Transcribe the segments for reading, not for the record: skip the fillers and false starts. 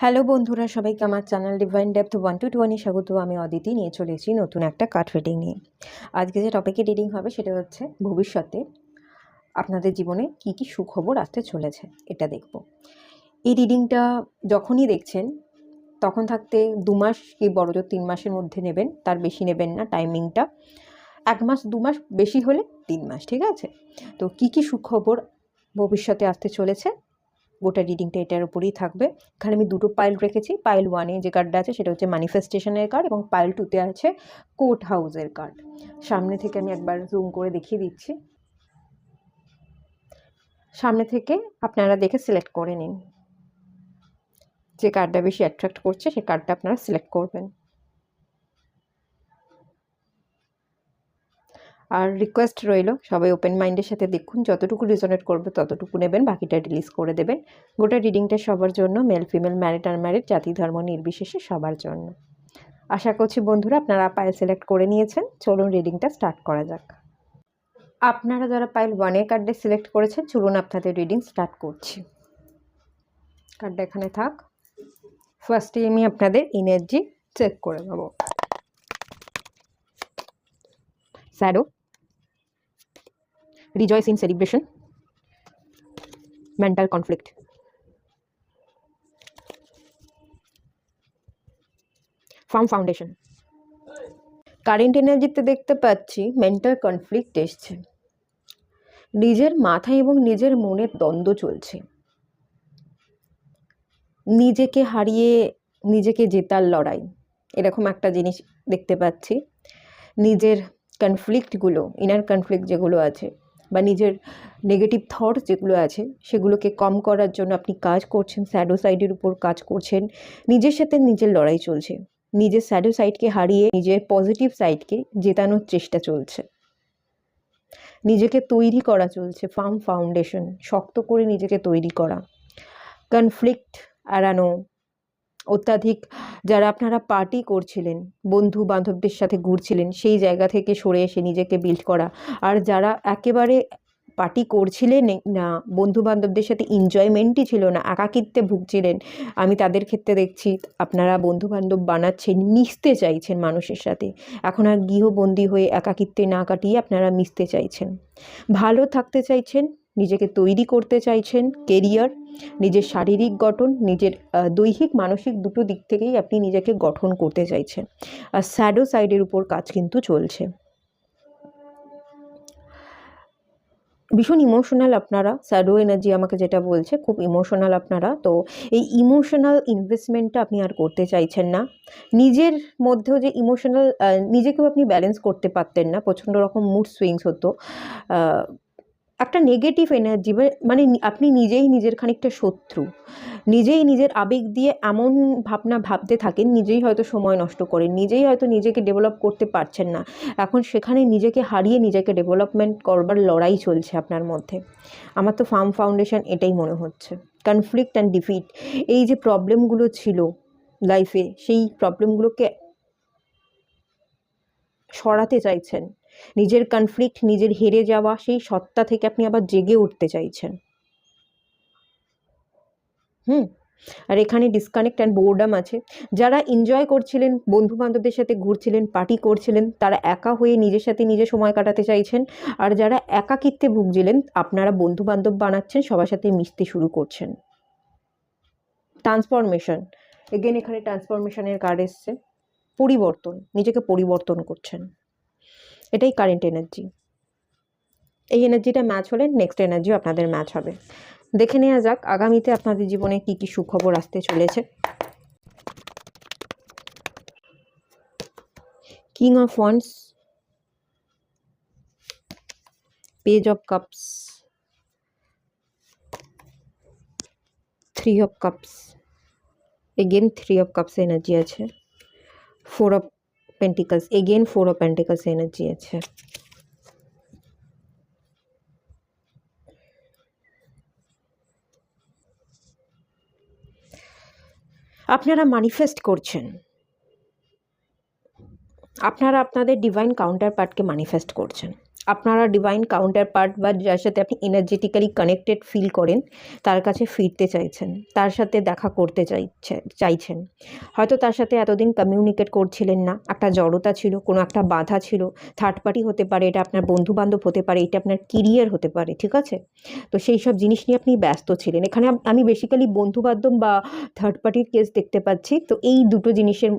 Hello বন্ধুরা, সবাইকে আমার চ্যানেল ডিভাইন ডেপথ 1 to 20 স্বাগত। আমি অদিতি নিয়ে চলে এসেছি নতুন একটা কার্ড রিডিং নিয়ে। আজকে যে টপিকে রিডিং হবে সেটা হচ্ছে ভবিষ্যতে আপনাদের জীবনে কি কি সুখবর আসতে চলেছে, এটা দেখব। এই রিডিংটা যখনই দেখছেন তখন থাকতে 2 মাস কি বড়জোর 3 মাসের মধ্যে নেবেন, তার বেশি নেবেন না। টাইমিংটা 1 মাস 2 মাস, বেশি হলে 3 মাস, ঠিক আছে? তো কি কি সুখবর ভবিষ্যতে আসতে চলেছে, গোটা রিডিংটা এটার উপরেই থাকবে। এখানে আমি দুটো পাইল রেখেছি। পাইল 1-এ যে কার্ডটা আছে সেটা হচ্ছে ম্যানিফেস্টেশনের কার্ড, এবং পাইল 2-তে আছে কোর্ট হাউসের কার্ড। সামনে থেকে আমি একবার জুম করে দেখিয়ে দিচ্ছি। সামনে থেকে আপনারা দেখে সিলেক্ট করে নিন, যে কার্ডটা বেশি অ্যাট্রাক্ট করছে সেই কার্ডটা আপনারা সিলেক্ট করবেন। আর রিকোয়েস্ট রইল, সবাই ওপেন মাইন্ডের সাথে দেখুন, যতটুকু রিজনেট করবে ততটুকু নেবেন, বাকিটা রিলিজ করে দেবেন। গোটা রিডিংটা সবার জন্য, মেল ফিমেল, ম্যারিড আনম্যারিড, জাতি ধর্ম নির্বিশেষে সবার জন্য। আশা করছি বন্ধুরা আপনারা পাইল সিলেক্ট করে নিয়েছেন। চলুন রিডিংটা স্টার্ট করা যাক। আপনারা যারা পাইল 1-এর কার্ডে সিলেক্ট করেছেন, চলুন আপনাদের রিডিং স্টার্ট করছি। কার্ডটা এখানে থাক। ফার্স্টে আমি আপনাদের এনার্জি চেক করে নেব। Shadow, rejoice in celebration, mental conflict, firm foundation. Current এনার্জিতে দেখতে পাচ্ছি মেন্টাল কনফ্লিক্ট এসছে। নিজের মাথায় এবং নিজের মনের দ্বন্দ্ব চলছে। নিজেকে হারিয়ে নিজেকে জেতার লড়াই, এরকম একটা জিনিস দেখতে পাচ্ছি। নিজের কনফ্লিক্টগুলো, ইনার কনফ্লিক্ট যেগুলো আছে, বা নিজের নেগেটিভ থট যেগুলো আছে, সেগুলোকে কম করার জন্য আপনি কাজ করছেন, শ্যাডো সাইডের উপর কাজ করছেন। নিজের সাথে নিজের লড়াই চলছে। নিজের শ্যাডো সাইডকে হারিয়ে নিজের পজিটিভ সাইডকে জেতানোর চেষ্টা চলছে। নিজেকে তৈরি করা চলছে, ফার্ম ফাউন্ডেশন, শক্ত করে নিজেকে তৈরি করা। কনফ্লিক্ট এড়ানো, অত্যাধিক যারা আপনারা পার্টি করছিলেন, বন্ধু বান্ধবদের সাথে ঘুরছিলেন, সেই জায়গা থেকে সরে এসে নিজেকে বিল্ড করা। আর যারা একেবারে পার্টি করছিলেন না, বন্ধু বান্ধবদের সাথে এনজয়মেন্টই ছিল না, একাকিত্বে ভুগছিলেন, আমি তাদের ক্ষেত্রে দেখছি আপনারা বন্ধু বান্ধব বানাচ্ছেন, মিশতে চাইছেন মানুষের সাথে। এখন আর গৃহবন্দী হয়ে একাকিত্বে না কাটিয়ে আপনারা মিশতে চাইছেন, ভালো থাকতে চাইছেন, নিজেকে তৈরি করতে চাইছেন, কেরিয়ার, নিজের শারীরিক গঠন, নিজের দৈহিক মানসিক দুটো দিক থেকেই আপনি নিজেকে গঠন করতে চাইছেন। আর শ্যাডো সাইডের উপর কাজ কিন্তু চলছে। ভীষণ ইমোশনাল আপনারা, শ্যাডো এনার্জি আমাকে যেটা বলছে, খুব ইমোশনাল আপনারা। তো এই ইমোশনাল ইনভেস্টমেন্টটা আপনি আর করতে চাইছেন না। নিজের মধ্যেও যে ইমোশনাল, নিজেকেও আপনি ব্যালেন্স করতে পারতেন না, প্রচণ্ড রকম মুড সুইংস হতো। একটা নেগেটিভ এনার্জি, মানে আপনি নিজেই নিজের খানিকটা শত্রু। নিজেই নিজের আবেগ দিয়ে এমন ভাবনা ভাবতে থাকেন, নিজেই হয়তো সময় নষ্ট করেন, নিজেই হয়তো নিজেকে ডেভেলপ করতে পারছেন না। এখন সেখানে নিজেকে হারিয়ে নিজেকে ডেভেলপমেন্ট করবার লড়াই চলছে আপনার মধ্যে। আমার তো ফার্ম ফাউন্ডেশন এটাই মনে হচ্ছে। কনফ্লিক্ট অ্যান্ড ডিফিট, এই যে প্রবলেমগুলো ছিল লাইফে, সেই প্রবলেমগুলোকে সরাতে চাইছেন। নিজের কনফ্লিক্ট, নিজের হেরে যাওয়া সেই সত্তা থেকে আপনি আবার জেগে উঠতে চাইছেন। আর এখানে ডিসকানেক্ট অ্যান্ড বোরডাম আছে। যারা এনজয় করছিলেন, বন্ধু বান্ধবদের সাথে ঘুরছিলেন, পার্টি করছিলেন, তারা একা হয়ে নিজের সাথে নিজে সময় কাটাতে চাইছেন। আর যারা একাকিত্বে ভুগছিলেন, আপনারা বন্ধু বান্ধব বানাচ্ছেন, সবার সাথে মিশতে শুরু করছেন। ট্রান্সফরমেশন, এগেন এখানে ট্রান্সফরমেশনের কার্ড এসছে। পরিবর্তন, নিজেকে পরিবর্তন করছেন, এটাই কারেন্ট এনার্জি। এই এনার্জিটা ম্যাচ হলে নেক্সট এনার্জিও আপনাদের ম্যাচ হবে। দেখে নেওয়া যাক আগামীতে আপনাদের জীবনে কি কি সুখবর আসতে চলেছে। King of wands, page of cups, 3 of cups, again 3 of cups energy আছে। 4 of pentacles, again 4 of pentacles energy আছে। আপনারা ম্যানিফেস্ট করছেন, আপনারা আপনাদের ডিভাইন কাউন্টার পার্টকে ম্যানিফেস্ট করছেন। আপনারা ডিভাইন কাউন্টার পার্ট বা যার সাথে আপনি এনার্জেটিক্যালি কানেক্টেড ফিল করেন তার কাছে ফিরতে চাইছেন, তার সাথে দেখা করতে চাইছেন। হয়তো তার সাথে এতদিন কমিউনিকেট করছিলেন না, একটা জড়তা ছিল, কোনো একটা বাধা ছিল। থার্ড পার্টি হতে পারে, এটা আপনার বন্ধুবান্ধব হতে পারে, এটা আপনার কেরিয়ার হতে পারে, ঠিক আছে? তো সেই সব জিনিস নিয়ে আপনি ব্যস্ত ছিলেন। এখানে আমি বেসিক্যালি বন্ধুবান্ধব বা থার্ড পার্টির কেস দেখতে পাচ্ছি। তো এই দুটো জিনিসের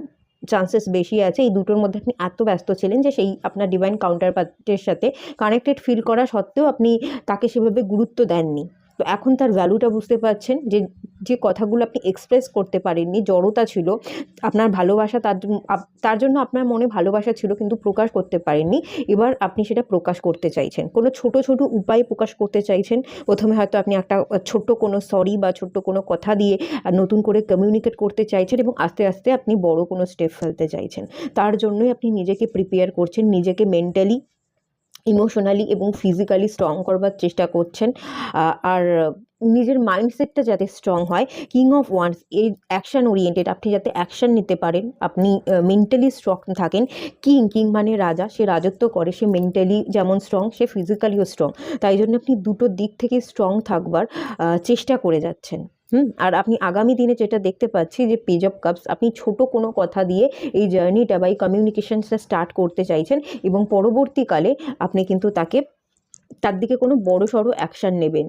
চান্সেস বেশি আছে। এই দুটোর মধ্যে আপনি এত ব্যস্ত ছিলেন যে সেই আপনার ডিভাইন কাউন্টার পার্টের সাথে কানেক্টেড ফিল করা সত্ত্বেও আপনি তাকে সেভাবে গুরুত্ব দেননি। তো এখন তার ভ্যালুটা বুঝতে পারছেন, যে যে কথাগুলো আপনি এক্সপ্রেস করতে পারেননি, জড়তা ছিল, আপনার ভালোবাসা তার জন্য আপনার মনে ভালোবাসা ছিল কিন্তু প্রকাশ করতে পারেননি। এবার আপনি সেটা প্রকাশ করতে চাইছেন, কোনো ছোট ছোট উপায়ে প্রকাশ করতে চাইছেন। প্রথমে হয়তো আপনি একটা ছোট্ট কোনো সরি বা ছোট্ট কোনো কথা দিয়ে নতুন করে কমিউনিকেট করতে চাইছেন, এবং আস্তে আস্তে আপনি বড় কোনো স্টেপ ফেলতে চাইছেন। তার জন্যই আপনি নিজেকে প্রিপেয়ার করছেন, নিজেকে মেন্টালি, ইমোশনালি এবং ফিজিক্যালি স্ট্রং করবার চেষ্টা করছেন। আর নিজের মাইন্ডসেটটা যাতে স্ট্রং হয়, কিং অফ ওয়ান্স এই অ্যাকশান ওরিয়েন্টেড, আপনি যাতে অ্যাকশান নিতে পারেন, আপনি মেন্টালি স্ট্রং থাকেন। কিং মানে রাজা, সে রাজত্ব করে, সে মেন্টালি যেমন স্ট্রং সে ফিজিক্যালিও স্ট্রং। তাই জন্য আপনি দুটো দিক থেকে স্ট্রং থাকবার চেষ্টা করে যাচ্ছেন। আর আপনি আগামী দিনে যেটা দেখতে পাচ্ছি যে পেজ অফ কাপস, আপনি ছোট কোনো কথা দিয়ে এই জার্নিটা বা এই কমিউনিকেশনসটা স্টার্ট করতে চাইছেন, এবং পরবর্তীকালে আপনি কিন্তু তার দিকে কোনো বড় সড়ো অ্যাকশান নেবেন।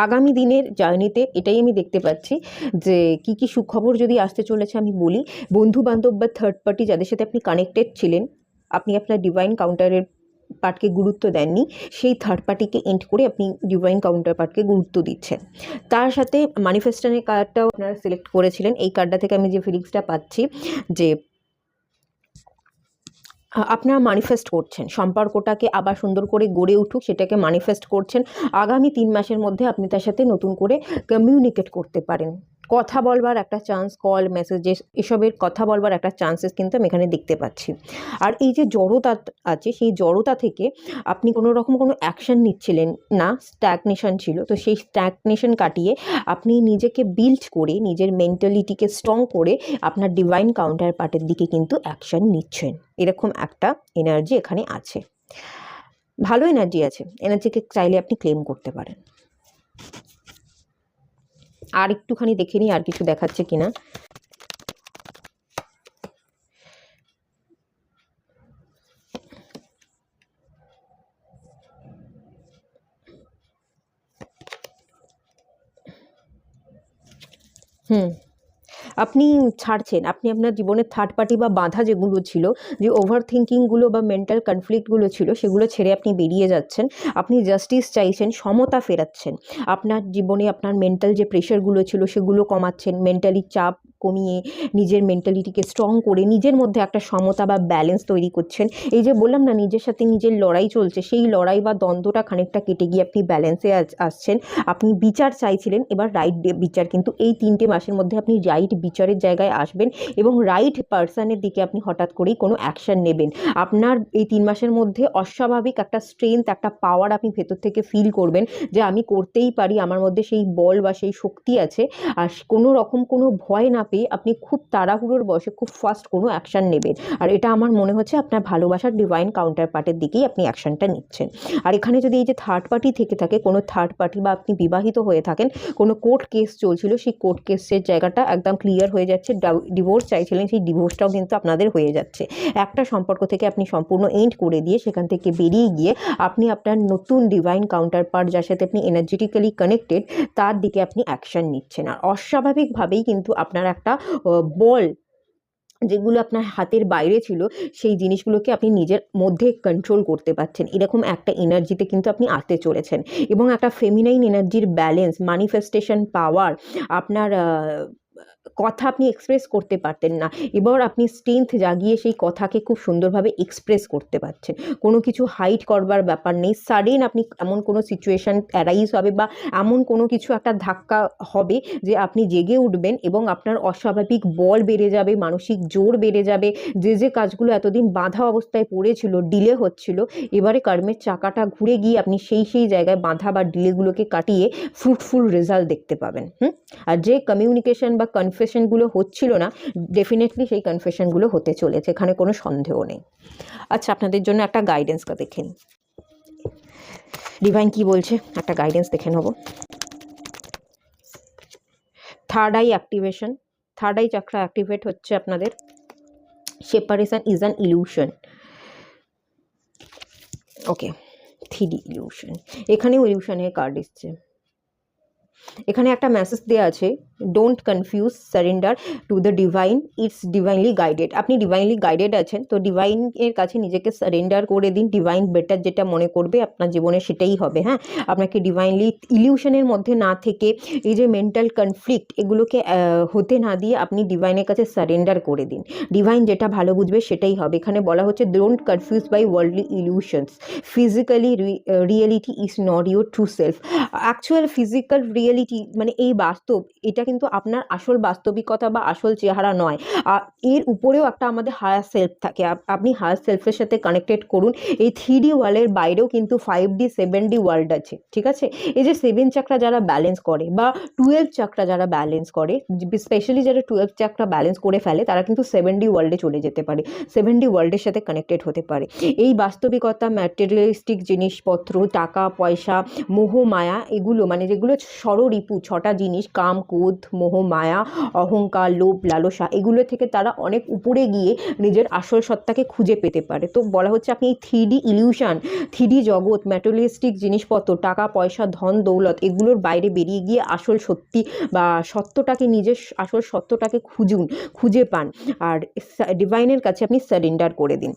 আগামী দিনের জার্নিতে এটাই আমি দেখতে পাচ্ছি যে কী কী সুখবর যদি আসতে চলেছে আমি বলি। বন্ধুবান্ধব বা থার্ড পার্টি যাদের সাথে আপনি কানেক্টেড ছিলেন, আপনি আপনার ডিভাইন কাউন্টারের পার্টকে গুরুত্ব দেননি, সেই থার্ড পার্টিকে এন্ড করে আপনি ডিভাইন কাউন্টার পার্টকে গুরুত্ব দিচ্ছেন। তার সাথে ম্যানিফেস্টেশনের কার্ডটাও আপনারা সিলেক্ট করেছিলেন। এই কার্ডটা থেকে আমি যে ফিলিংসটা পাচ্ছি যে আপনারা ম্যানিফেস্ট করছেন সম্পর্কটাকে আবার সুন্দর করে গড়ে উঠুক, সেটাকে ম্যানিফেস্ট করছেন। আগামী 3 মাসের মধ্যে আপনি তার সাথে নতুন করে কমিউনিকেট করতে পারেন, কথা বলবার একটা চান্স, কল মেসেজেস এসবের কথা বলবার একটা চান্সেস কিন্তু আমি এখানে দেখতে পাচ্ছি। আর এই যে জড়তা আছে, সেই জড়তা থেকে আপনি কোনো রকম কোনো অ্যাকশন নিচ্ছিলেন না, স্ট্যাগনেশন ছিল। তো সেই স্ট্যাগনেশন কাটিয়ে আপনি নিজেকে বিল্ড করে, নিজের মেন্টালিটিকে স্ট্রং করে আপনার ডিভাইন কাউন্টার পার্টের দিকে কিন্তু অ্যাকশন নিচ্ছেন। এরকম একটা এনার্জি এখানে আছে, ভালো এনার্জি আছে। এনার্জিকে চাইলে আপনি ক্লেম করতে পারেন। আর একটুখানি দেখে নিই আর কিছু দেখাচ্ছে কিনা। আপনি ছাড়ছেন, আপনি আপনার জীবনের থার্ড পার্টি বা বাধা যেগুলো ছিল, যে ওভার থিঙ্কিংগুলো বা মেন্টাল কনফ্লিক্টগুলো ছিল, সেগুলো ছেড়ে আপনি বেরিয়ে যাচ্ছেন। আপনি জাস্টিস চাইছেন, সমতা ফেরাচ্ছেন। আপনার জীবনে আপনার মেন্টাল যে প্রেশারগুলো ছিল সেগুলো কমাচ্ছেন, মেন্টালি চাপ কমিয়ে নিজের মেন্টালিটিকে স্ট্রং করে নিজের মধ্যে একটা সমতা বা ব্যালেন্স তৈরি করছেন। এই যে বললাম না, নিজের সাথে নিজের লড়াই চলছে, সেই লড়াই বা দ্বন্দ্বটা খানিকটা কেটে গিয়ে আপনি ব্যালেন্সে আসছেন। আপনি বিচার চাইছিলেন, এবার রাইট বিচার, কিন্তু এই 3টে মাসের মধ্যে আপনি রাইট বিচারের জায়গায় আসবেন এবং রাইট পার্সনের দিকে আপনি হঠাৎ করেই কোনো অ্যাকশান নেবেন। আপনার এই 3 মাসের মধ্যে অস্বাভাবিক একটা স্ট্রেংথ, একটা পাওয়ার আপনি ভেতর থেকে ফিল করবেন, যে আমি করতেই পারি, আমার মধ্যে সেই বল বা সেই শক্তি আছে। আর কোনো রকম কোনো ভয় না পেয়ে আপনি খুব তাড়াহুড়োর বশে খুব ফাস্ট কোনো অ্যাকশান নেবেন। আর এটা আমার মনে হচ্ছে আপনার ভালোবাসার ডিভাইন কাউন্টার পার্টের দিকেই আপনি অ্যাকশানটা নিচ্ছেন। আর এখানে যদি এই যে থার্ড পার্টি থেকে থাকে, কোনো থার্ড পার্টি বা আপনি বিবাহিত হয়ে থাকেন, কোনো কোর্ট কেস চলছিল, সেই কোর্ট কেসের জায়গাটা একদম ক্লিয়ার হয়ে যাচ্ছে। ডিভোর্স চাইছিলেন, সেই ডিভোর্সটাও কিন্তু আপনাদের হয়ে যাচ্ছে। একটা সম্পর্ক থেকে আপনি সম্পূর্ণ এন্ড করে দিয়ে সেখান থেকে বেরিয়ে গিয়ে আপনি আপনার নতুন ডিভাইন কাউন্টার পার্ট, যার সাথে আপনি এনার্জেটিক্যালি কানেক্টেড, তার দিকে আপনি অ্যাকশান নিচ্ছেন। আর অস্বাভাবিকভাবেই কিন্তু আপনার একটা বল, যেগুলো আপনার হাতের বাইরে ছিল, সেই জিনিসগুলোকে আপনি নিজের মধ্যে কন্ট্রোল করতে পারছেন। এরকম একটা এনার্জিতে কিন্তু আপনি আসতে চলেছেন, এবং একটা ফেমিনাইন এনার্জির ব্যালেন্স, ম্যানিফেস্টেশন পাওয়ার, আপনার কথা আপনি এক্সপ্রেস করতে পারতেন না, এবার আপনি স্ট্রেংথ জাগিয়ে সেই কথাকে খুব সুন্দরভাবে এক্সপ্রেস করতে পারছেন। কোনো কিছু হাইড করবার ব্যাপার নেই। সাডেন আপনি এমন কোনো সিচুয়েশান অ্যারাইজ হবে বা এমন কোনো কিছু একটা ধাক্কা হবে যে আপনি জেগে উঠবেন এবং আপনার অস্বাভাবিক বল বেড়ে যাবে, মানসিক জোর বেড়ে যাবে। যে কাজগুলো এতদিন বাধা অবস্থায় পড়েছিল, ডিলে হচ্ছিল, এবারে কর্মের চাকাটা ঘুরে গিয়ে আপনি সেই জায়গায় বাধা বা ডিলেগুলোকে কাটিয়ে ফ্রুটফুল রেজাল্ট দেখতে পাবেন। আর যে কমিউনিকেশন বা কনফেস কনফেশনগুলো হচ্ছিল না, ডেফিনেটলি সেই কনফেশনগুলো হতে চলেছে, এখানে কোনো সন্দেহ নেই। আচ্ছা, আপনাদের জন্য একটা গাইডেন্সটা দেখে নিই, ডিভাইন কি বলছে, একটা গাইডেন্স দেখে নেব। Third eye activation, third eye chakra activate হচ্ছে আপনাদের। Separation is an illusion. Okay, 3D illusion, এখানেও ইলিউশনের কার্ড এসছে। এখানে একটা মেসেজ দেওয়া আছে, don't confuse, surrender to the divine, it's divinely guided. আপনি ডিভাইনলি গাইডেড আছেন, তো ডিভাইনের কাছে নিজেকে সারেন্ডার করে দিন। ডিভাইন বেটার যেটা মনে করবে আপনার জীবনে সেটাই হবে। হ্যাঁ, আপনাকে ডিভাইনলি ইলিউশনের মধ্যে না থেকে এই যে মেন্টাল কনফ্লিক্ট এগুলোকে হতে না দিয়ে আপনি ডিভাইনের কাছে সারেন্ডার করে দিন। ডিভাইন যেটা ভালো বুঝবে সেটাই হবে। এখানে বলা হচ্ছে don't confuse by worldly illusions, physically reality is not your true self. Actual physical reality মানে এই বাস্তব, এটা কিন্তু আপনার আসল বাস্তবিকতা বা আসল চেহারা নয়। এর উপরেও একটা আমাদের হায়ার সেলফ থাকে। আপনি হায়ার সেলফের সাথে কানেক্টেড করুন। এই 3D ওয়ার্ল্ডের বাইরেও কিন্তু 5D 7D ওয়ার্ল্ড আছে, ঠিক আছে? এই যে 7 চাকরা যারা ব্যালেন্স করে বা 12 চাকরা যারা ব্যালেন্স করে, স্পেশালি যারা 12 চাকরা ব্যালেন্স করে ফেলে, তারা কিন্তু 7D ওয়ার্ল্ডে চলে যেতে পারে, 7D ওয়ার্ল্ডের সাথে কানেক্টেড হতে পারে। এই বাস্তবিকতা, ম্যাটেরিয়ালিস্টিক জিনিসপত্র, টাকা পয়সা, মোহ মায়া, এগুলো মানে যেগুলো ষড়রিপু, 6টা জিনিস, কাম, ক্রোধ, মোহ মায়া, অহংকার, লোভ, লালসা, এগুলো থেকে তারা অনেক উপরে গিয়ে নিজের আসল সত্তাকে খুঁজে পেতে পারে। তো বলা হচ্ছে আপনি এই 3D ইলিউশন, 3D জগৎ, ম্যাটেরিয়ালিস্টিক জিনিসপত্র, টাকা পয়সা, ধন দৌলত, এগুলোর বাইরে বেরিয়ে গিয়ে আসল সত্যি বা সত্যটাকে, নিজের আসল সত্যটাকে খুঁজে পান। আর ডিভাইনের কাছে আপনি সারেন্ডার করে দিন।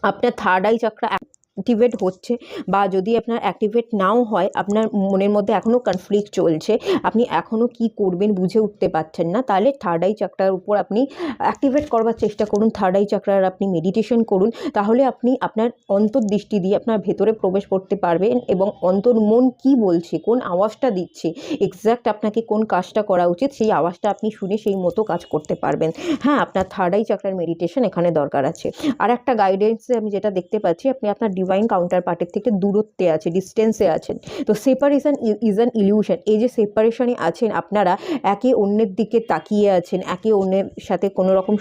আপনার থার্ড আই চাকরা অ্যাক্টিভেট হচ্ছে, বা যদি আপনার অ্যাক্টিভেট নাও হয়, আপনার মনের মধ্যে এখনও কনফ্লিক্ট চলছে, আপনি এখনও কি করবেন বুঝে উঠতে পারছেন না, তাহলে থার্ড আই চাকরার উপর আপনি অ্যাক্টিভেট করবার চেষ্টা করুন। থার্ড আই চাকরার আপনি মেডিটেশন করুন, তাহলে আপনি আপনার অন্তর্দৃষ্টি দিয়ে আপনার ভেতরে প্রবেশ করতে পারবেন এবং মন কি বলছে, কোন আওয়াজটা দিচ্ছে, এক্স্যাক্ট আপনাকে কোন কাজটা করা উচিত, সেই আওয়াজটা আপনি শুনে সেই মতো কাজ করতে পারবেন। হ্যাঁ, আপনার থার্ড আই চাকরার মেডিটেশন এখানে দরকার আছে। আর একটা গাইডেন্সে আমি যেটা দেখতে পাচ্ছি, আপনি আপনার ডিভাইন কাউন্টার পার্টের থেকে দূরত্বে আছে, ডিস্টেন্সে আছেন। তো সেপারেশন ইজ অ্যান ইলিউশন। এই যে সেপারেশনে আছেন, আপনারা একে অন্যের দিকে তাকিয়ে আছেন, একে অন্যের সাথে কোনো রকম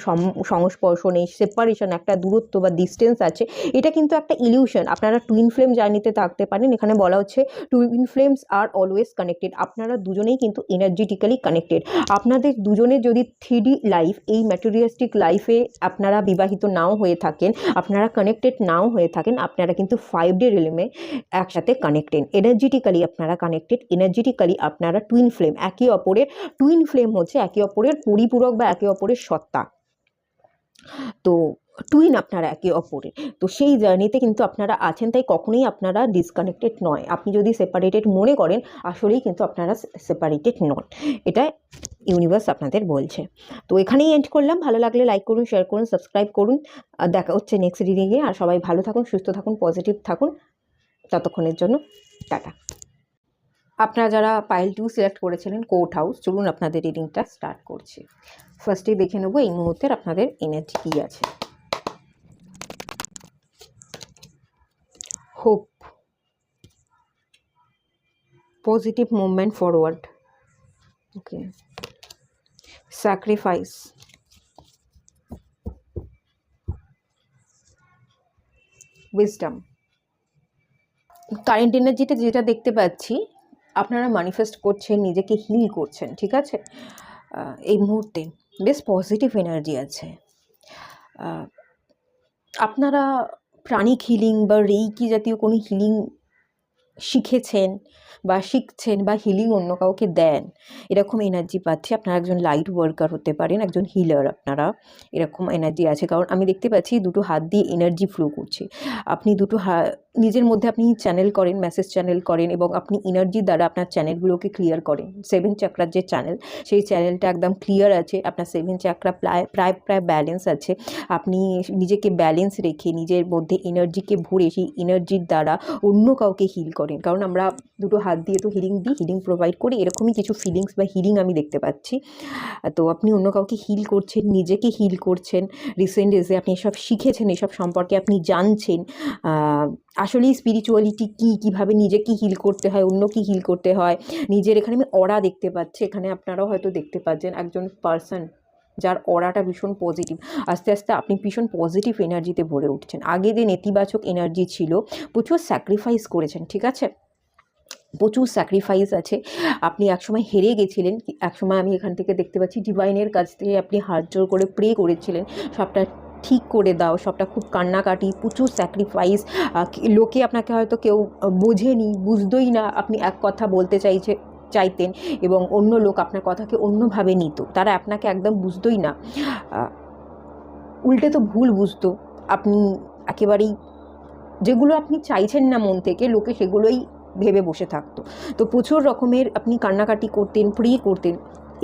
সংস্পর্শ নেই, সেপারেশন, একটা দূরত্ব বা ডিস্টেন্স আছে, এটা কিন্তু একটা ইলিউশন। আপনারা টুইন ফ্লেম জার্নিতে থাকতে পারেন। এখানে বলা হচ্ছে twin flames are always connected. আপনারা দুজনেই কিন্তু এনার্জেটিক্যালি কানেক্টেড। আপনাদের দুজনের যদি 3D লাইফ, এই ম্যাটেরিয়ালিস্টিক লাইফে আপনারা বিবাহিত নাও হয়ে থাকেন, আপনারা কানেক্টেড নাও হয়ে থাকেন, আপনারা কিন্তু 5D রিলেমে একসাথে কানেক্টেড, এনার্জেটিক্যালি আপনারা কানেক্টেড, এনার্জেটিক্যালি আপনারা টুইন ফ্লেম। একে অপরের টুইন ফ্লেম হচ্ছে একে অপরের পরিপূরক বা একে অপরের সত্তা। তো টুইন আপনারা একে অপরের, তো সেই জার্নিতে কিন্তু আপনারা আছেন, তাই কখনোই আপনারা ডিসকানেক্টেড নয়। আপনি যদি সেপারেটেড মনে করেন, আসলেই কিন্তু আপনারা সেপারেটেড নন, এটা ইউনিভার্স আপনাদের বলছে। তো এখানেই এন্ড করলাম। ভালো লাগলে লাইক করুন, শেয়ার করুন, সাবস্ক্রাইব করুন। আর দেখা হচ্ছে নেক্সট রিডিংয়ে। আর সবাই ভালো থাকুন, সুস্থ থাকুন, পজিটিভ থাকুন। ততক্ষণের জন্য টাটা। আপনারা যারা পাইল 2 সিলেক্ট করেছিলেন, কোর্ট হাউস, চলুন আপনাদের রিডিংটা স্টার্ট করছি। ফার্স্টেই দেখে নেবো এই মুহূর্তের আপনাদের এনার্জি কী আছে। হোপ, পজিটিভ মুভমেন্ট ফরওয়ার্ড, ওকে, স্যাক্রিফাইস, উইজডম। কারেন্ট এনার্জিতে যেটা দেখতে পাচ্ছি, আপনারা ম্যানিফেস্ট করছেন, নিজেকে হিল করছেন, ঠিক আছে? এই মুহূর্তে বেশ পজিটিভ এনার্জি আছে। আপনারা প্রাণিক হিলিং বা রেইকি জাতীয় কোনো হিলিং শিখেছেন বা শিখছেন, বা হিলিং অন্য কাউকে দেন, এরকম এনার্জি পাচ্ছি। আপনারা একজন লাইট ওয়ার্কার হতে পারেন, একজন হিলার, আপনারা এরকম এনার্জি আছে। কারণ আমি দেখতে পাচ্ছি দুটো হাত দিয়ে এনার্জি ফ্লো করছে। আপনি দুটো নিজের মধ্যে আপনি চ্যানেল করেন, মেসেজ চ্যানেল করেন, এবং আপনি এনার্জির দ্বারা আপনার চ্যানেলগুলোকে ক্লিয়ার করেন। 7 চাকরার যে চ্যানেল, সেই চ্যানেলটা একদম ক্লিয়ার আছে। আপনার 7 চাকরা প্রায় ব্যালেন্স আছে। আপনি নিজেকে ব্যালেন্স রেখে নিজের মধ্যে এনার্জিকে ভরে সেই এনার্জির দ্বারা অন্য কাউকে হিল করেন। করেন, কারণ আমরা দুটো হাত দিয়ে তো হিলিং দিই, হিলিং প্রোভাইড করি, এরকমই কিছু ফিলিংস বা হিলিং আমি দেখতে পাচ্ছি। তো আপনি অন্য কাউকে হিল করছেন, নিজেকে হিল করছেন, রিসেন্ট ডেজে আপনি এসব শিখেছেন, এসব সম্পর্কে আপনি জানছেন আসলেই স্পিরিচুয়ালিটি কী, কীভাবে নিজেকে হিল করতে হয়, অন্যকে হিল করতে হয়, নিজের। এখানে আমি অরা দেখতে পাচ্ছি, এখানে আপনারাও হয়তো দেখতে পাচ্ছেন একজন পার্সন যার অরাটা ভীষণ পজিটিভ। আস্তে আস্তে আপনি ভীষণ পজিটিভ এনার্জিতে ভরে উঠছেন। আগে যে নেতিবাচক এনার্জি ছিল, প্রচুর স্যাক্রিফাইস করেছেন, ঠিক আছে, প্রচুর স্যাক্রিফাইস আছে। আপনি একসময় হেরে গেছিলেন, একসময় আমি এখান থেকে দেখতে পাচ্ছি ডিভাইনের কাছ থেকে আপনি হাত জোর করে প্রে করেছিলেন সবটা ঠিক করে দাও, সবটা খুব কান্নাকাটি, প্রচুর স্যাক্রিফাইস। লোকে আপনাকে হয়তো কেউ বোঝেনি, বুঝতোই না আপনি এক কথা বলতে চাইতেন, এবং অন্য লোক আপনার কথাকে অন্যভাবে নিত, তারা আপনাকে একদম বুঝতোই না, উল্টে তো ভুল বুঝতো। আপনি একেবারেই যেগুলো আপনি চাইছেন না মন থেকে, লোকে সেগুলোই ভেবে বসে থাকতো। তো প্রচুর রকমের আপনি কান্নাকাটি করতেন, প্রে করতেন।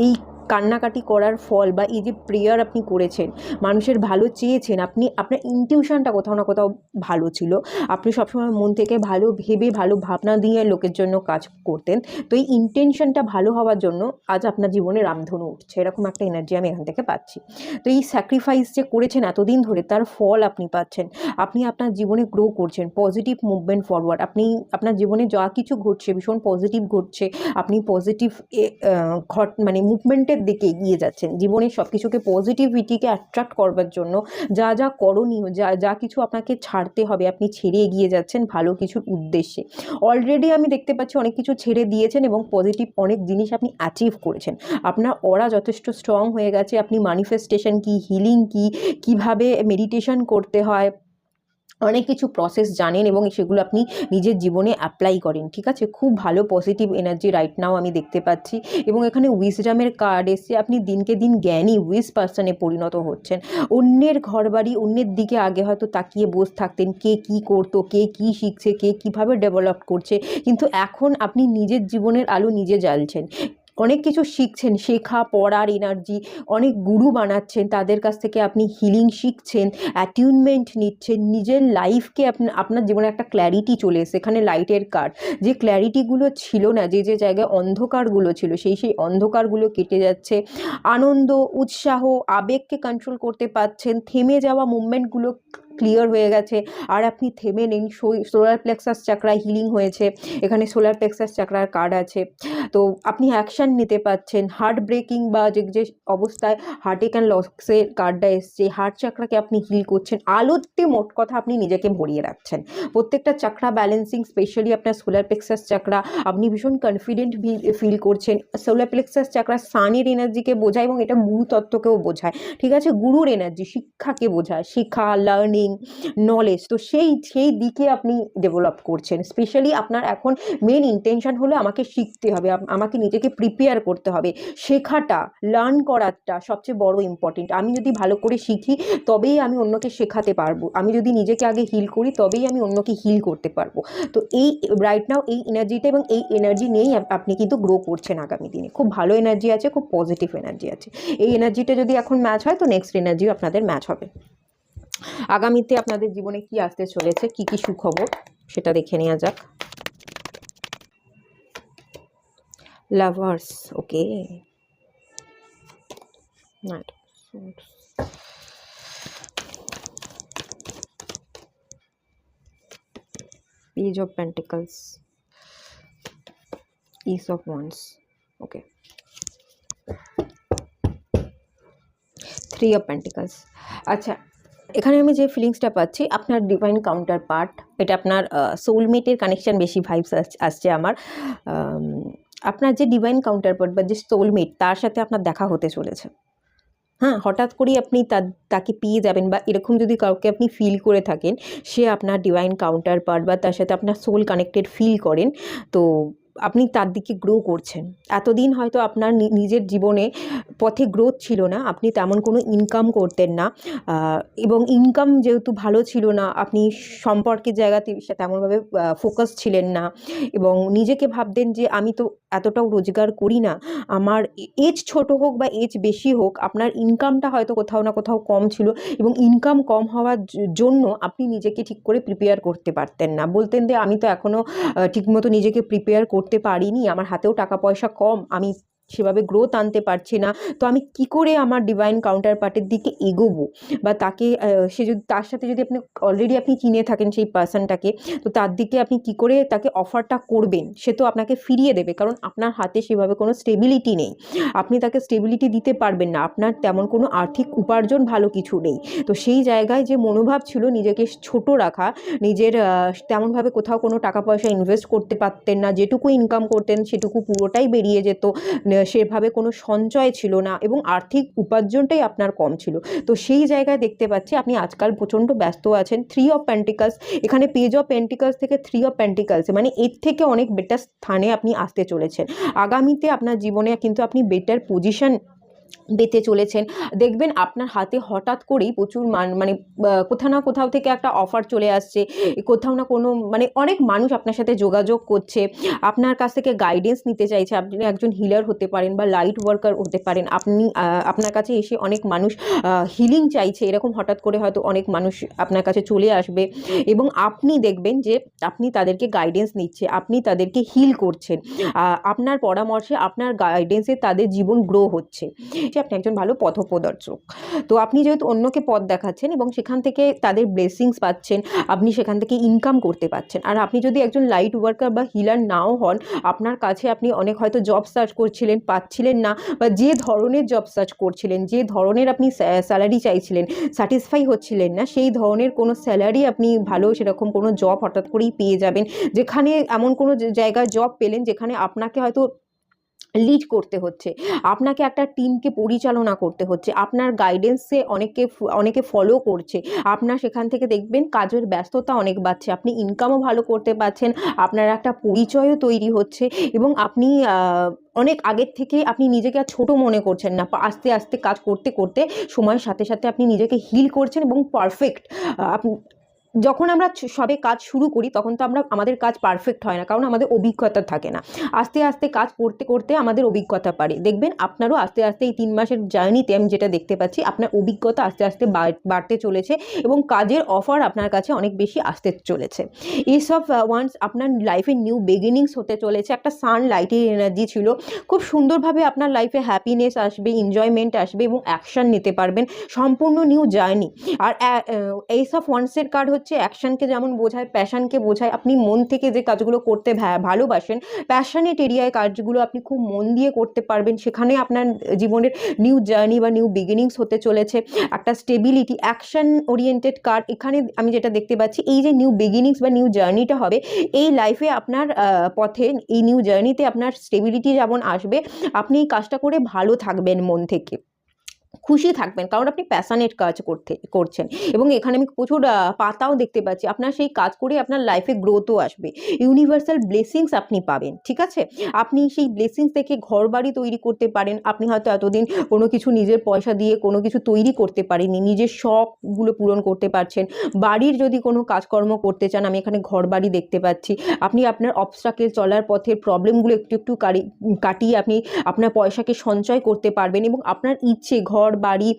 এই কান্নাকাটি করার ফল বা এই যে প্রেয়ার আপনি করেছেন, মানুষের ভালো চেয়েছেন, আপনি আপনার ইনটিউশনটা কোথাও না কোথাও ভালো ছিল, আপনি সবসময় মন থেকে ভালো ভেবে, ভালো ভাবনা দিয়ে লোকের জন্য কাজ করতেন। তো এই ইন্টেনশনটা ভালো হওয়ার জন্য আজ আপনার জীবনে রামধনু উঠছে, এরকম একটা এনার্জি আমি এখান থেকে পাচ্ছি। তো এই স্যাক্রিফাইস যে করেছেন এতদিন ধরে, তার ফল আপনি পাচ্ছেন। আপনি আপনার জীবনে গ্রো করছেন, পজিটিভ মুভমেন্ট ফরওয়ার্ড। আপনি আপনার জীবনে যা কিছু ঘটছে ভীষণ পজিটিভ ঘটছে, আপনি পজিটিভ মানে মুভমেন্টের দিকে এগিয়ে যাচ্ছেন। জীবনের সব কিছুকে পজিটিভিটিকে অ্যাট্রাক্ট করবার জন্য যা যা করণীয়, যা কিছু আপনাকে ছাড়তে হবে, আপনি ছেড়ে এগিয়ে যাচ্ছেন ভালো কিছুর উদ্দেশ্যে। অলরেডি আমি দেখতে পাচ্ছি অনেক কিছু ছেড়ে দিয়েছেন এবং পজিটিভ অনেক জিনিস আপনি অ্যাচিভ করেছেন। আপনার অরা যথেষ্ট স্ট্রং হয়ে গেছে। আপনি ম্যানিফেস্টেশন কি, হিলিং কি, কিভাবে মেডিটেশন করতে হয়, অনেক কিছু প্রসেস জানেন এবং সেগুলো আপনি নিজের জীবনে অ্যাপ্লাই করেন, ঠিক আছে। খুব ভালো পজিটিভ এনার্জি রাইট নাও আমি দেখতে পাচ্ছি। এবং এখানে উইজডামের কার্ড এসছে, আপনি দিনকে দিন জ্ঞানী উইজ পার্সনে পরিণত হচ্ছেন। অন্যের ঘরবাড়ি, অন্যের দিকে আগে হয়তো তাকিয়ে বসে থাকতেন, কে কী করতো, কে কী শিখছে, কে কীভাবে ডেভেলপ করছে, কিন্তু এখন আপনি নিজের জীবনের আলো নিজে জ্বালছেন। অনেক কিছু শিখছেন, শেখা পড়ার এনার্জি, অনেক গুরু বানাচ্ছেন, তাদের কাছ থেকে আপনি হিলিং শিখছেন, অ্যাটিউনমেন্ট নিচ্ছেন, নিজের লাইফকে আপনার জীবনে একটা ক্ল্যারিটি চলে এসে, এখানে লাইটের কার্ড। যে ক্ল্যারিটিগুলো ছিল না, যে জায়গায় অন্ধকারগুলো ছিল, সেই অন্ধকারগুলো কেটে যাচ্ছে। আনন্দ, উৎসাহ, আবেগকে কন্ট্রোল করতে পারছেন, থেমে যাওয়া মুভমেন্টগুলো ক্লিয়ার হয়ে গেছে, আর আপনি থেমে নেই। সোলার প্লেক্সাস চাকরা হিলিং হয়েছে, এখানে সোলার প্লেক্সাস চাকরার কার্ড আছে। তো আপনি অ্যাকশান নিতে পারছেন। হার্ট ব্রেকিং বা যে অবস্থায় হার্টেক অ্যান্ড লসের কার্ডটা এসছে, হার্ট চাকরাকে আপনি হিল করছেন। আলোতে মোট কথা আপনি নিজেকে ভরিয়ে রাখছেন। প্রত্যেকটা চাকরা ব্যালেন্সিং, স্পেশালি আপনার সোলার প্লেক্সাস চাকরা, আপনি ভীষণ কনফিডেন্ট ফিল করছেন। সোলার প্লেক্সাস চাকরা সানের এনার্জিকে বোঝায় এবং এটা গুরু তত্ত্বকেও বোঝায়, ঠিক আছে। গুরুর এনার্জি শিক্ষাকে বোঝায়, শেখা, লার্নিং, নলেজ। তো সেই দিকে আপনি ডেভেলপ করছেন। স্পেশালি আপনার এখন মেন ইন্টেনশন হলো আমাকে শিখতে হবে, আমাকে নিজেকে প্রিপেয়ার করতে হবে। শেখাটা, লার্ন করাটা সবচেয়ে বড় ইম্পর্টেন্ট। আমি যদি ভালো করে শিখি তবেই আমি অন্যকে শেখাতে পারবো। আমি যদি নিজেকে আগে হিল করি তবেই আমি অন্যকে হিল করতে পারবো। তো এই রাইট নাও এই এনার্জিটা এবং এই এনার্জি নিয়েই আপনি কিন্তু গ্রো করছেন আগামী দিনে। খুব ভালো এনার্জি আছে, খুব পজিটিভ এনার্জি আছে। এই এনার্জিটা যদি এখন ম্যাচ হয় তো নেক্সট এনার্জিও আপনাদের ম্যাচ হবে। আগামীতে আপনাদের জীবনে কি আসতে চলেছে, কি কি সুখবর, সেটা দেখে নেওয়া যাক। Lovers, okay, night, Page of Pentacles, Ace of Wands, okay, Three of Pentacles। আচ্ছা, এখানে আমি যে ফিলিংসটা পাচ্ছি, আপনার ডিভাইন কাউন্টার পার্ট, এটা আপনার সোলমেটের কানেকশান বেশি ভাইবস আসছে আমার। আপনার যে ডিভাইন কাউন্টার পার্ট বা যে সোলমেট, তার সাথে আপনার দেখা হতে চলেছে। হ্যাঁ, হঠাৎ করেই আপনি তাকে পেয়ে যাবেন, বা এরকম যদি কাউকে আপনি ফিল করে থাকেন, সে আপনার ডিভাইন কাউন্টার পার্ট বা তার সাথে আপনার সোল কানেক্টেড ফিল করেন, তো আপনি তার দিকে গ্রো করছেন। এতদিন হয়তো আপনার নিজের জীবনে পথে গ্রোথ ছিল না, আপনি তেমন কোনো ইনকাম করতেন না, এবং ইনকাম যেহেতু ভালো ছিল না, আপনি সম্পর্কের জায়গাতে তেমনভাবে ফোকাস ছিলেন না, এবং নিজেকে ভাবতেন যে আমি তো এতটাও রোজগার করি না, আমার এজ ছোট হোক বা এজ বেশি হোক, আপনার ইনকামটা হয়তো কোথাও না কোথাও কম ছিল, এবং ইনকাম কম হওয়ার জন্য আপনি নিজেকে ঠিক করে প্রিপেয়ার করতে পারতেন না। বলতেন যে আমি তো এখনও ঠিকমতো নিজেকে প্রিপেয়ার করতে পারিনি, আমার হাতেও টাকা পয়সা কম, আমি সেভাবে গ্রোথ আনতে পারছি না, তো আমি কি করে আমার ডিভাইন কাউন্টার পার্টের দিকে এগোবো, বা তাকে সে যদি তার সাথে যদি আপনি অলরেডি আপনি চিনে থাকেন সেই পার্সনটাকে, তো তার দিকে আপনি কি করে তাকে অফারটা করবেন, সে তো আপনাকে ফিরিয়ে দেবে, কারণ আপনার হাতে সেভাবে কোনো স্টেবিলিটি নেই, আপনি তাকে স্টেবিলিটি দিতে পারবেন না, আপনার তেমন কোনো আর্থিক উপার্জন ভালো কিছু নেই। তো সেই জায়গায় যে মনোভাব ছিল নিজেকে ছোট রাখা, নিজের তেমনভাবে কোথাও কোনো টাকা পয়সা ইনভেস্ট করতে পারতেন না, যেটুকু ইনকাম করতেন সেটুকু পুরোটাই বেরিয়ে যেত, সেভাবে কোনো সঞ্চয় ছিল না, এবং আর্থিক উপার্জনটাই আপনার কম ছিল। তো সেই জায়গায় দেখতে পাচ্ছি আপনি আজকাল প্রচণ্ড ব্যস্ত আছেন। 3 অফ পেন্টিকলস, এখানে পেজ অফ পেন্টিকলস থেকে 3 অফ পেন্টিকলস, মানে এর থেকে অনেক বেটার স্থানে আপনি আসতে চলেছেন। আগামীতে আপনার জীবনে কিন্তু আপনি বেটার পজিশন পেতে চলেছেন। দেখবেন আপনার হাতে হঠাৎ করেই প্রচুর মানে কোথাও না কোথাও থেকে একটা অফার চলে আসছে, কোথাও না কোনো মানে অনেক মানুষ আপনার সাথে যোগাযোগ করছে, আপনার কাছ থেকে গাইডেন্স নিতে চাইছে। আপনি একজন হিলার হতে পারেন বা লাইট ওয়ার্কার হতে পারেন, আপনি আপনার কাছে এসে অনেক মানুষ হিলিং চাইছে, এরকম হঠাৎ করে হয়তো অনেক মানুষ আপনার কাছে চলে আসবে, এবং আপনি দেখবেন যে আপনি তাদেরকে গাইডেন্স নিচ্ছে, আপনি তাদেরকে হিল করছেন, আপনার পরামর্শে আপনার গাইডেন্সে তাদের জীবন গ্রো হচ্ছে, যে আপনি একজন ভালো পথপ্রদর্শক। তো আপনি যেহেতু অন্যকে পথ দেখাচ্ছেন এবং সেখান থেকে তাদের ব্লেসিংস পাচ্ছেন, আপনি সেখান থেকে ইনকাম করতে পারছেন। আর আপনি যদি একজন লাইট ওয়ার্কার বা হিলার নাও হন, আপনার কাছে আপনি অনেক হয়তো জব সার্চ করছিলেন, পাচ্ছিলেন না, বা যে ধরনের জব সার্চ করছিলেন, যে ধরনের আপনি স্যালারি চাইছিলেন, স্যাটিসফাই হচ্ছিলেন না, সেই ধরনের কোনো স্যালারি আপনি ভালো সেরকম কোনো জব হঠাৎ করেই পেয়ে যাবেন, যেখানে এমন কোনো জায়গায় জব পেলেন যেখানে আপনাকে হয়তো লিড করতে হচ্ছে, আপনাকে একটা টিমকে পরিচালনা করতে হচ্ছে, আপনার গাইডেন্সে অনেকে ফলো করছে, আপনার সেখান থেকে দেখবেন কাজের ব্যস্ততা অনেক বাড়ছে, আপনি ইনকামও ভালো করতে পারছেন, আপনার একটা পরিচয়ও তৈরি হচ্ছে, এবং আপনি অনেক আগের থেকে আপনি নিজেকে আর ছোটো মনে করছেন না, আস্তে আস্তে কাজ করতে করতে সময়ের সাথে সাথে আপনি নিজেকে হিল করছেন, এবং পারফেক্ট আপনি যখন আমরা সবে কাজ শুরু করি তখন তো আমাদের কাজ পারফেক্ট হয় না, কারণ আমাদের অভিজ্ঞতা থাকে না। আস্তে আস্তে কাজ করতে করতে আমাদের অভিজ্ঞতা বাড়ে। দেখবেন আপনারও আস্তে আস্তে এই 3 মাসের জার্নিতে আমি যেটা দেখতে পাচ্ছি, আপনার অভিজ্ঞতা আস্তে আস্তে বাড়তে চলেছে, এবং কাজের অফার আপনার কাছে অনেক বেশি আসতে চলেছে। এইসব ওয়ান্স আপনার লাইফে নিউ বিগিনিংস হতে চলেছে। একটা সানলাইটের এনার্জি ছিল, খুব সুন্দরভাবে আপনার লাইফে হ্যাপিনেস আসবে, এনজয়মেন্ট আসবে, এবং অ্যাকশান নিতে পারবেন, সম্পূর্ণ নিউ জার্নি। আর এইস অফ ওয়ান্সের কার্ড হচ্ছে অ্যাকশনকে যেমন বোঝায়, প্যাশনকে বোঝায়। আপনি মন থেকে যে কাজগুলো করতে ভালোবাসেন, প্যাশনেট এরিয়ায় কাজগুলো আপনি খুব মন দিয়ে করতে পারবেন, সেখানে আপনার জীবনের নিউ জার্নি বা নিউ বিগিনিংস হতে চলেছে। একটা স্টেবিলিটি, অ্যাকশন ওরিয়েন্টেড কার্ড, এখানে আমি যেটা দেখতে পাচ্ছি, এই যে নিউ বিগিনিংস বা নিউ জার্নিটা হবে, এই লাইফে আপনার পথে, এই নিউ জার্নিতে আপনার স্টেবিলিটি যেমন আসবে, আপনি এই কাজটা করে ভালো থাকবেন, মন থেকে খুশি থাকবেন, কারণ আপনি প্যাশনেট কাজ করছেন। এবং এখানে আমি প্রচুর পাতাও দেখতে পাচ্ছি, আপনার সেই কাজ করে আপনার লাইফে গ্রোথও আসবে, ইউনিভার্সাল ব্লেসিংস আপনি পাবেন, ঠিক আছে? আপনি সেই ব্লেসিংস থেকে ঘর বাড়ি তৈরি করতে পারেন। আপনি হয়তো এতদিন কোনো কিছু নিজের পয়সা দিয়ে কোনো কিছু তৈরি করতে পারেননি, নিজের শখগুলো পূরণ করতে পারছেন। বাড়ির যদি কোনো কাজকর্ম করতে চান, আমি এখানে ঘর বাড়ি দেখতে পাচ্ছি, আপনি আপনার অবস্ট্রাকেল চলার পথের প্রবলেমগুলো একটু একটু কাটিয়ে আপনি আপনার পয়সাকে সঞ্চয় করতে পারবেন, এবং আপনার ইচ্ছে, ঘর বাড়ি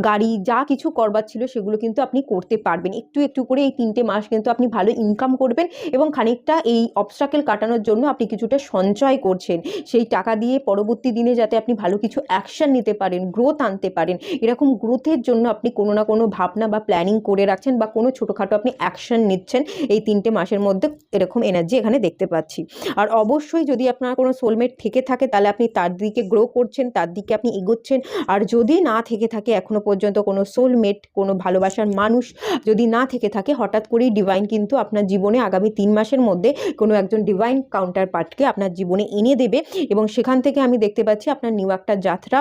গাড়ি যা কিছু করবার ছিল সেগুলো কিন্তু আপনি করতে পারবেন। একটু একটু করে এই 3টে মাস কিন্তু আপনি ভালো ইনকাম করবেন, এবং খানিকটা এই অবস্ট্রাকেল কাটানোর জন্য আপনি কিছুটা সঞ্চয় করছেন, সেই টাকা দিয়ে পরবর্তী দিনে যাতে আপনি ভালো কিছু অ্যাকশন নিতে পারেন, গ্রোথ আনতে পারেন, এরকম গ্রোথের জন্য আপনি কোনো না কোনো ভাবনা বা প্ল্যানিং করে রাখছেন, বা কোনো ছোটোখাটো আপনি অ্যাকশন নিচ্ছেন এই 3টে মাসের মধ্যে, এরকম এনার্জি এখানে দেখতে পাচ্ছি। আর অবশ্যই যদি আপনার কোনো সোলমেট থেকে থাকে, তাহলে আপনি তার দিকে গ্রো করছেন, তার দিকে আপনি এগোচ্ছেন। আর যদি না থেকে থাকে এখনো পর্যন্ত কোনো সোলমেট, কোনো ভালোবাসার মানুষ যদি না থেকে থাকে, হঠাৎ করেই ডিভাইন কিন্তু আপনার জীবনে আগামী 3 মাসের মধ্যে কোনো একজন ডিভাইন কাউন্টার পার্টকে আপনার জীবনে এনে দেবে, এবং সেখান থেকে আমি দেখতে পাচ্ছি আপনার নিউ একটা যাত্রা,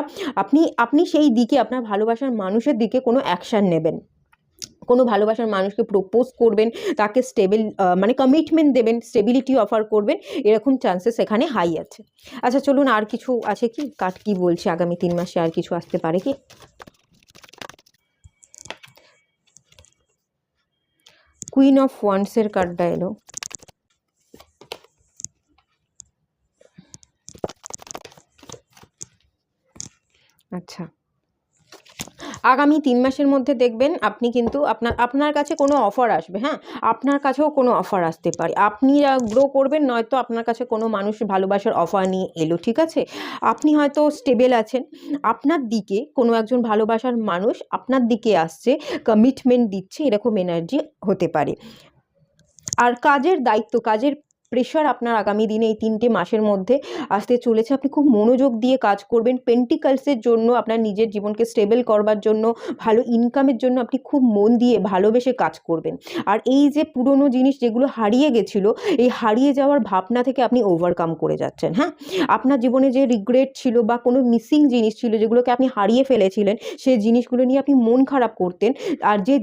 আপনি সেই দিকে, আপনার ভালোবাসার মানুষের দিকে কোনো অ্যাকশান নেবেন। কোনো ভালোবাসার মানুষকে প্রপোজ করবেন, তাকে স্টেবল মানে কমিটমেন্ট দেবেন, স্টেবিলিটি অফার করবেন, এরকম চান্সেস এখানে হাই আছে। আচ্ছা চলুন, আর কিছু আছে কি, কার্ড কি বলছে আগামী 3 মাসে, আর কিছু আসতে পারে কি? কুইন অফ ওয়ান্ডসের কার্ডটা এলো। আচ্ছা, আগামী 3 মাসের মধ্যে দেখবেন আপনি কিন্তু আপনার কাছে কোনো অফার আসবে। হ্যাঁ, আপনার কাছেও কোনো অফার আসতে পারে, আপনি গ্রো করবেন, নয়তো আপনার কাছে কোনো মানুষ ভালোবাসার অফার নিয়ে এলো, ঠিক আছে? আপনি হয়তো স্টেবল আছেন, আপনার দিকে কোনো একজন ভালোবাসার মানুষ আপনার দিকে আসছে, কমিটমেন্ট দিচ্ছে, এরকম এনার্জি হতে পারে। আর কাজের দায়িত্ব, কাজের প্রেশার আপনার আগামী দিনে এই 3টে মাসের মধ্যে আসতে চলেছে। আপনি খুব মনোযোগ দিয়ে কাজ করবেন, পেন্টিকালসের জন্য, আপনার নিজের জীবনকে স্টেবল করবার জন্য, ভালো ইনকামের জন্য আপনি খুব মন দিয়ে ভালোবেসে কাজ করবেন। আর এই যে পুরনো জিনিস যেগুলো হারিয়ে গেছিলো, এই হারিয়ে যাওয়ার ভাবনা থেকে আপনি ওভারকাম করে যাচ্ছেন। হ্যাঁ, আপনার জীবনে যে রিগ্রেট ছিল বা কোনো মিসিং জিনিস ছিল যেগুলোকে আপনি হারিয়ে ফেলেছিলেন, সেই জিনিসগুলো নিয়ে আপনি মন খারাপ করতেন। আর যে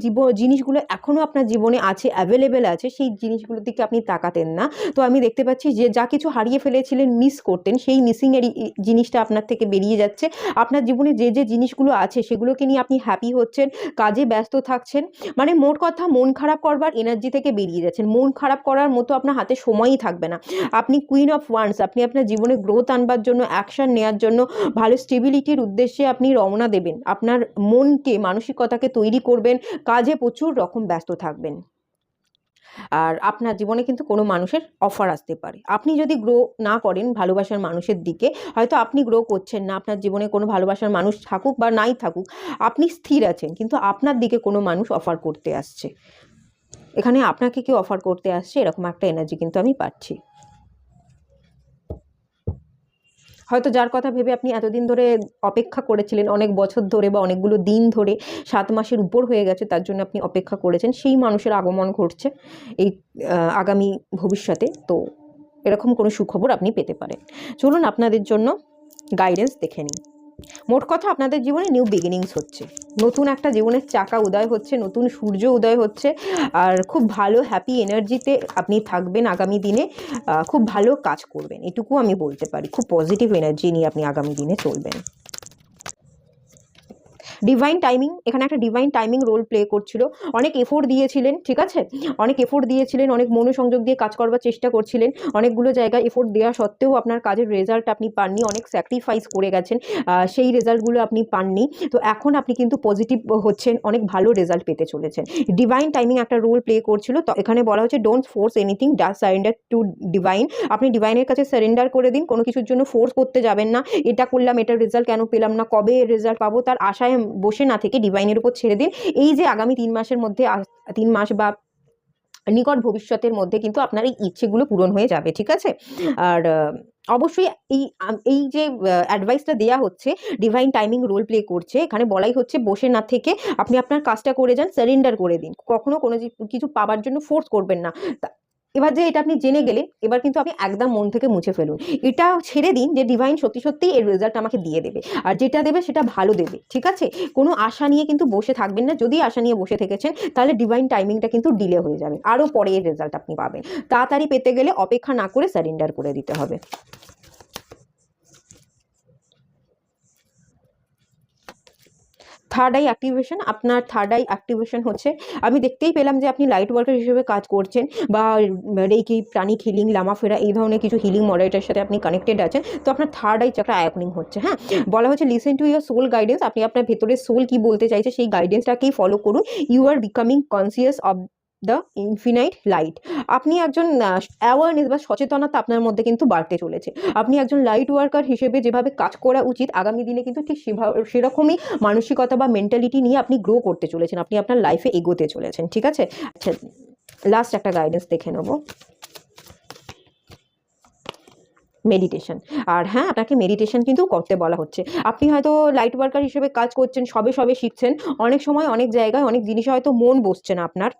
জিনিসগুলো এখনও আপনার জীবনে আছে, অ্যাভেলেবেল আছে, সেই জিনিসগুলোর দিকে আপনি তাকাতেন না। তো আমি দেখতে পাচ্ছি যে যা কিছু হারিয়ে ফেলেছিলেন, মিস করতেন, সেই মিসিংয়ের জিনিসটা আপনার থেকে বেরিয়ে যাচ্ছে। আপনার জীবনে যে যে জিনিসগুলো আছে সেগুলোকে নিয়ে আপনি হ্যাপি হচ্ছেন, কাজে ব্যস্ত থাকছেন। মানে মোট কথা, মন খারাপ করবার এনার্জি থেকে বেরিয়ে যাচ্ছেন। মন খারাপ করার মতো আপনার হাতে সময়ই থাকবে না। আপনি কুইন অফ ওয়ান্ডস, আপনি আপনার জীবনে গ্রোথ আনবার জন্য, অ্যাকশন নেওয়ার জন্য, ভালো স্টেবিলিটির উদ্দেশ্যে আপনি রওনা দেবেন। আপনার মনকে, মানসিকতাকে তৈরি করবেন, কাজে প্রচুর রকম ব্যস্ত থাকবেন। আর আপনার জীবনে কিন্তু কোনো মানুষের অফার আসতে পারে। আপনি যদি গ্রো না করেন ভালোবাসার মানুষের দিকে, হয়তো আপনি গ্রো করছেন না, আপনার জীবনে কোনো ভালোবাসার মানুষ থাকুক বা নাই থাকুক, আপনি স্থির আছেন, কিন্তু আপনার দিকে কোনো মানুষ অফার করতে আসছে। এখানে আপনাকে কেউ অফার করতে আসছে, এরকম একটা এনার্জি কিন্তু আমি পাচ্ছি। হয়তো যার কথা ভেবে আপনি এতদিন ধরে অপেক্ষা করেছিলেন, অনেক বছর ধরে বা অনেকগুলো দিন ধরে, 7 মাসের উপর হয়ে গেছে, তার জন্য আপনি অপেক্ষা করেছেন, সেই মানুষের আগমন ঘটছে এই আগামী ভবিষ্যতে। তো এরকম কোনো সুখবর আপনি পেতে পারেন। চলুন আপনাদের জন্য গাইডেন্স দেখে নিন। মোট কথা, আপনাদের জীবনে নিউ বিগিনিংস হচ্ছে, নতুন একটা জীবনের চাকা উদয় হচ্ছে, নতুন সূর্য উদয় হচ্ছে। আর খুব ভালো হ্যাপি এনার্জিতে আপনি থাকবেন আগামী দিনে, খুব ভালো কাজ করবেন, এটুকু আমি বলতে পারি। খুব পজিটিভ এনার্জি নিয়ে আপনি আগামী দিনে চলবেন। ডিভাইন টাইমিং, এখানে একটা ডিভাইন টাইমিং রোল প্লে করছিল। অনেক এফোর্ট দিয়েছিলেন, ঠিক আছে, অনেক এফোর্ট দিয়েছিলেন, অনেক মনোসংযোগ দিয়ে কাজ করবার চেষ্টা করছিলেন, অনেকগুলো জায়গায় এফোর্ট দেওয়া সত্ত্বেও আপনার কাজের রেজাল্ট আপনি পাননি, অনেক স্যাক্রিফাইস করে গেছেন, সেই রেজাল্টগুলো আপনি পাননি। তো এখন আপনি কিন্তু পজিটিভ হচ্ছেন, অনেক ভালো রেজাল্ট পেতে চলেছেন। ডিভাইন টাইমিং একটা রোল প্লে করছিল। তো এখানে বলা হচ্ছে don't force anything, just surrender to divine. আপনি ডিভাইনের কাছে সারেন্ডার করে দিন, কোনো কিছুর জন্য ফোর্স করতে যাবেন না। এটা করলাম, এটার রেজাল্ট কেন পেলাম না, কবে রেজাল্ট পাবো, তার আশায় বসে না থেকে ডিভাইনের উপর ছেড়ে দিন। এই যে আগামী 3 মাসের মধ্যে, 3 মাস বা নিকট ভবিষ্যতের মধ্যে কিন্তু আপনার এই ইচ্ছেগুলো পূরণ হয়ে যাবে, ঠিক আছে? আর অবশ্যই এই যে অ্যাডভাইসটা দেওয়া হচ্ছে, ডিভাইন টাইমিং রোল প্লে করছে, এখানে বলাই হচ্ছে বসে না থেকে আপনি আপনার কাজটা করে যান, সারেন্ডার করে দিন, কখনো কোনো কিছু পাবার জন্য ফোর্স করবেন না। এবার যে এটা আপনি জেনে গেলেন, এবার কিন্তু আপনি একদম মন থেকে মুছে ফেলুন, এটা ছেড়ে দিন যে ডিভাইন সত্যি সত্যিই এর রেজাল্ট আমাকে দিয়ে দেবে, আর যেটা দেবে সেটা ভালো দেবে, ঠিক আছে? কোনো আশা নিয়ে কিন্তু বসে থাকবেন না। যদি আশা নিয়ে বসে থেকেছেন, তাহলে ডিভাইন টাইমিংটা কিন্তু ডিলে হয়ে যাবে, আরও পরে এর রেজাল্ট আপনি পাবেন। তাড়াতাড়ি পেতে গেলে অপেক্ষা না করে সারেন্ডার করে দিতে হবে। থার্ড আই অ্যাক্টিভেশন, আপনার থার্ড আই অ্যাক্টিভেশন হচ্ছে, আমি দেখতেই পেলাম যে আপনি লাইট ওয়ার্কার হিসেবে কাজ করছেন, বা রেকি, প্রাণিক হিলিং, লামাফেরা, এই ধরনের কিছু হিলিং মডারেটার সাথে আপনি কানেক্টেড আছেন। তো আপনার থার্ড আই চাকরা অ্যাপনিং হচ্ছে। হ্যাঁ, বলা হচ্ছে listen to your soul guidance, আপনি আপনার ভেতরের সোল কি বলতে চাইছে সেই গাইডেন্সটাকেই ফলো করুন। You are becoming conscious of the infinite light. আপনি একজন অ্যাওয়ারনেস বা সচেতনতা আপনার মধ্যে কিন্তু বাড়তে চলেছে। আপনি একজন লাইট ওয়ার্কার হিসেবে যেভাবে কাজ করা উচিত, আগামী দিনে কিন্তু ঠিক সেরকমই মানসিকতা বা মেন্টালিটি নিয়ে আপনি গ্রো করতে চলেছেন, আপনি আপনার লাইফে এগোতে চলেছেন, ঠিক আছে? আচ্ছা, লাস্ট একটা গাইডেন্স দেখে নেব, মেডিটেশন। আর হ্যাঁ, আপনাকে মেডিটেশন কিন্তু করতে বলা হচ্ছে। আপনি হয়তো লাইট ওয়ার্কার হিসেবে কাজ করছেন, সবে সবে শিখছেন, অনেক সময় অনেক জায়গায় অনেক জিনিসে হয়তো মন বসছে না আপনার,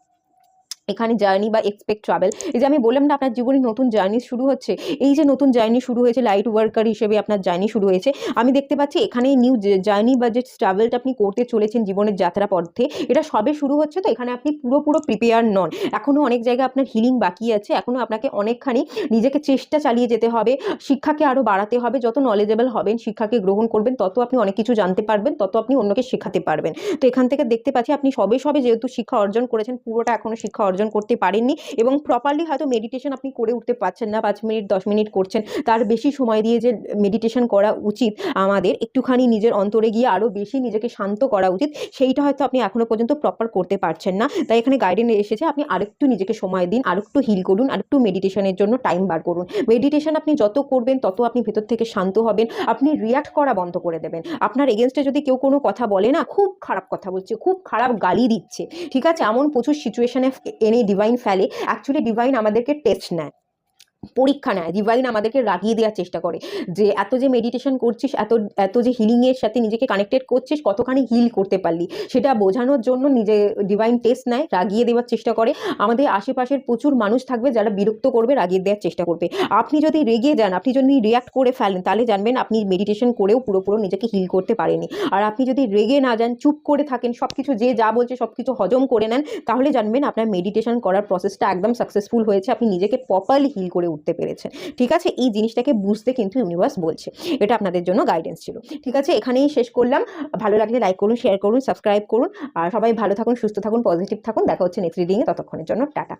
এখানে জার্নি বা এক্সপেক্ট ট্রাভেল, এই যে আমি বললাম না আপনার জীবনে নতুন জার্নি শুরু হচ্ছে, এই যে নতুন জার্নি শুরু হয়েছে, লাইট ওয়ার্কার হিসেবে আপনার জার্নি শুরু হয়েছে, আমি দেখতে পাচ্ছি এখানে নিউ জার্নি বা যে ট্রাভেলটা আপনি করতে চলেছেন জীবনের যাত্রা পথে, এটা সবে শুরু হচ্ছে। তো এখানে আপনি পুরো প্রিপেয়ার নন, এখনও অনেক জায়গায় আপনার হিলিং বাকি আছে, এখনও আপনাকে অনেকখানি নিজেকে চেষ্টা চালিয়ে যেতে হবে, শিক্ষাকে আরও বাড়াতে হবে। যত নলেজেবল হবেন, শিক্ষাকে গ্রহণ করবেন, তত আপনি অনেক কিছু জানতে পারবেন, তত আপনি অন্যকে শেখাতে পারবেন। তো এখান থেকে দেখতে পাচ্ছি আপনি সবে যেহেতু শিক্ষা অর্জন করেছেন, পুরোটা এখনও শিক্ষা অর্জন করতে পারেননি এবং প্রপারলি হয়তো মেডিটেশন আপনি করে উঠতে পারছেন না। 5 মিনিট 10 মিনিট করছেন, তার বেশি সময় দিয়ে যে মেডিটেশন করা উচিত আমাদের, একটুখানি নিজের অন্তরে গিয়ে আরও বেশি নিজেকে শান্ত করা উচিত, সেইটা হয়তো আপনি এখনও পর্যন্ত প্রপার করতে পারছেন না। তাই এখানে গাইডেন্স এসেছে আপনি আরেকটু নিজেকে সময় দিন, আরেকটু হিল করুন, আরেকটু মেডিটেশনের জন্য টাইম বার করুন। মেডিটেশন আপনি যত করবেন তত আপনি ভেতর থেকে শান্ত হবেন, আপনি রিয়াক্ট করা বন্ধ করে দেবেন। আপনার এগেনস্টে যদি কেউ কোনো কথা বলে না, খুব খারাপ কথা বলছে, খুব খারাপ গালি দিচ্ছে, ঠিক আছে, এমন প্রচুর সিচুয়েশনে এনে ডিভাইন ফেলে। অ্যাকচুয়ালি ডিভাইন আমাদেরকে টেস্ট নেয়, পরীক্ষা নেয়। ডিভাইন আমাদেরকে রাগিয়ে দেওয়ার চেষ্টা করে যে এত যে মেডিটেশন করছিস, এত যে হিলিংয়ের সাথে নিজেকে কানেক্টেড করছিস, কতখানি হিল করতে পারলি, সেটা বোঝানোর জন্য নিজে ডিভাইন টেস্ট নেয়, রাগিয়ে দেওয়ার চেষ্টা করে। আমাদের আশেপাশের প্রচুর মানুষ থাকবে যারা বিরক্ত করবে, রাগিয়ে দেওয়ার চেষ্টা করবে। আপনি যদি রেগে যান, আপনি যদি রিয়াক্ট করে ফেলেন, তাহলে জানবেন আপনি মেডিটেশন করেও পুরোপুরো নিজেকে হিল করতে পারেনি। আর আপনি যদি রেগে না যান, চুপ করে থাকেন, সব কিছু যে যা বলছে সব কিছু হজম করে নেন, তাহলে জানবেন আপনার মেডিটেশন করার প্রসেসটা একদম সাকসেসফুল হয়েছে, আপনি নিজেকে প্রপারলি হিল করে উঠতে পেরেছেন। ঠিক আছে, এই জিনিসটাকে বুঝতে কিন্তু ইউনিভার্স বলছে, এটা আপনাদের জন্য গাইডেন্স ছিল। ঠিক আছে, এখানেই শেষ করলাম। ভালো লাগলে লাইক করুন, শেয়ার করুন, সাবস্ক্রাইব করুন। আর সবাই ভালো থাকুন, সুস্থ থাকুন, পজিটিভ থাকুন। দেখা হচ্ছে নেক্সট রিডিংয়ে, ততক্ষণের জন্য টাটা।